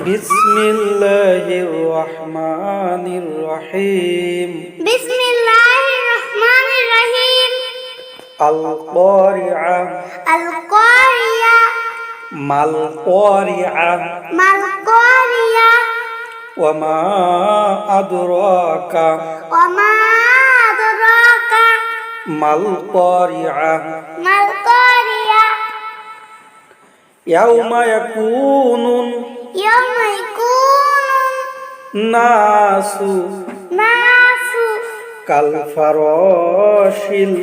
বিসমিল্লাহির রহমানির রহিম। বিসমিল্লাহির রহমানির রহিম। আল ক্বারিআ। আল ক্বারিআ। মাল ক্বারিআ। মাল ক্বারিআ। ওয়া মা আদরাকা। ওয়া মা আদরাকা। মাল ক্বারিআ। মাল ক্বারিআ। ইয়াউমা ইয়াকুনুন ইয়াউমা ইয়াকুনুন নাসু নাসু কাল ফারাশিল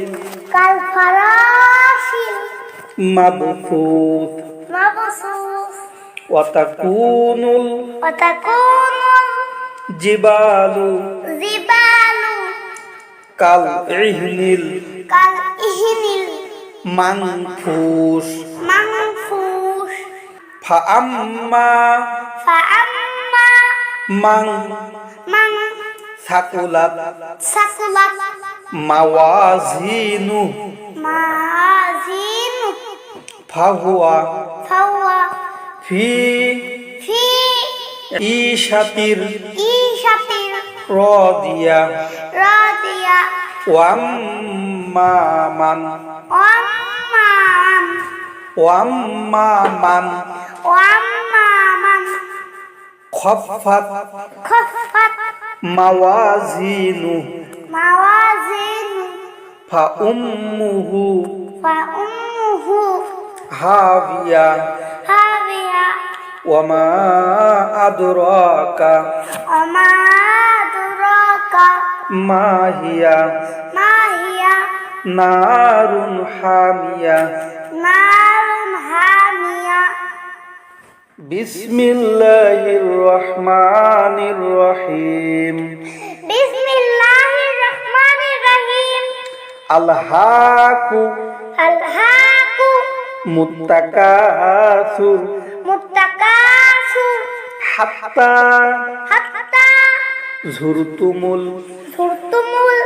মাবথুথ মাবসুস ওয়া তাকুনুল ওয়া তাকুনুল জিবালু জিবালু কাল ইহনিল কাল ইহনিল মানফুস। মানফুস ফাআম্মা ফাআম্মা মান মান সাকুলাত সাকুলাত মাওয়াজিনু মাজিনু ফাহুয়া ফাওয়া ফি ফি ঈশাতির ঈশাতির রাদিয়া রাদিয়া ওয়াম্মা মান ওয়াম্মান ওয়াম্মা মান ওয়াম্মান খাফফাত খাফফাত মাওয়াজিনু মাওয়াজিনু ফাউম্মুহু ফাউম্মুহু হাবিয়া হাবিয়া ওয়ামা আদরাকা ওমা আদরাকা মাহিয়া মাহিয়া নারুন হামিয়া। নারুন হামিয়া। বিসমিল্লাহির রহমানির রহিম। বিসমিল্লাহির রহমানির রহিম। আলহাকু আলহাকু মুত্তাকাসুর মুত্তাকাসুর হাত্তা হাত্তা যুরতুমুল যুরতুমুল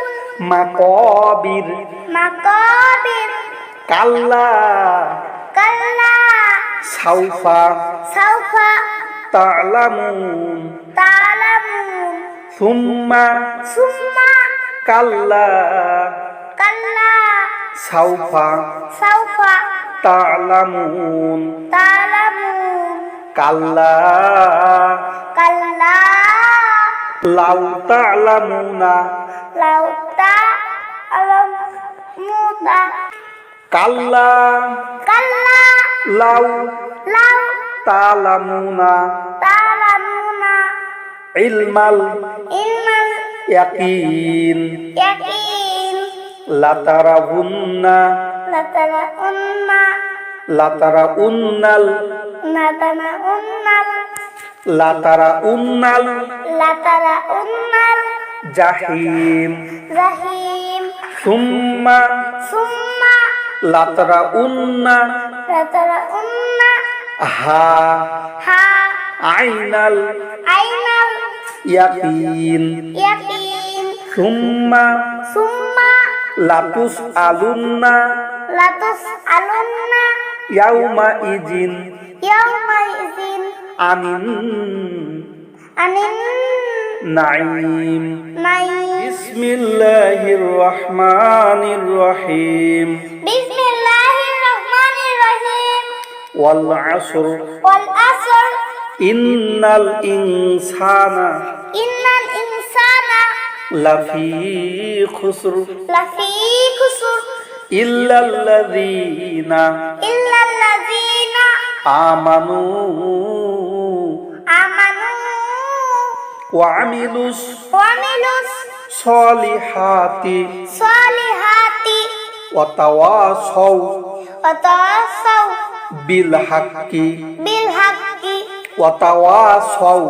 মাকাবির মাকাবির কাল্লা কাল্লা সাউফা সাউফা তা'লামুন তা'লামুন সুম্মা সুম্মা কাল্লা কাল্লা সাউফা সাউফা তা'লামুন তা'লামুন কাল্লা কাল্লা লাউ তা'লামুনা লাউ তা'লামুনা কাল্লা কাল্লা লাউ লাউ তা'লামুনা তা'লামুনা ইলমাল ইলমাল ইয়াকিন ইয়াকিন লাতারাউন্না লাতারাউন্না লাতারাউন্নাল লাতারাউন্নাল লাতারাউন্নাল লাতারাউন্নাল জাহিম জাহিম সুম্মা সুম্মা লাতারাউন্না লাতারাউন্না হা হা আইনাল আইনাল ইয়াকিন ইয়াকিন সুম্মা সুম্মা লাতুস আলুন্না লাতুসআলুন্না ইয়াউমা ইজিন ইয়াউমাইযিন আনিন আনিন নাঈম। নাঈম। বিসমিল্লাহির রহমানির রহিম। বিসমিল্লাহির রহমানির রহিম। ওয়াল আসর ওয়াল আসর ইন্নাল ইনসানা ইন্নাল ইনসানা লাফি খুসর লাফি খুসর ইল্লাল্লাযীনা ইল্লাল্লাযীনা আমানু আমানু ওয়া আমিলুস ওয়ামিলুস সলিহাতি সালিহাতি ওয়া তাওয়াসাউ ওয়া তাওয়াসাউ বিল হাক্কি বিল হাক্কি ওয়া তাওয়াসাউ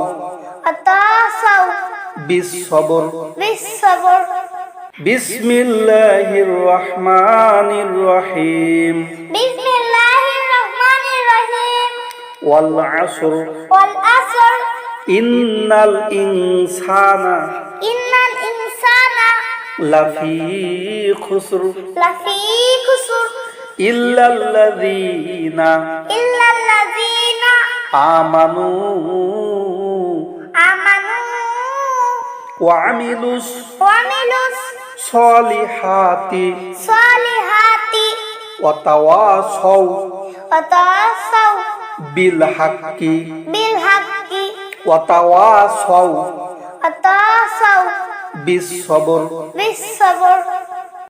ওয়া তাওয়াসাউ বিস সবর। বিস সবর। বিসমিল্লাহির রহমানির রহিম। বিসমিল্লাহির রহমানির রহিম। ওয়াল আসর ওয়াল আসর ইন্নাল ইনসানা ইন্নাল ইনসানা লাফি খুসর লাফি খুসর ইল্লাল্লাযীনা ইল্লাল্লাযীনা আমানু وعملوا وعملوا الصالحات الصالحات وتواصوا وتواصوا بالحق بالحق وتواصوا وتواصوا بالصبر بالصبر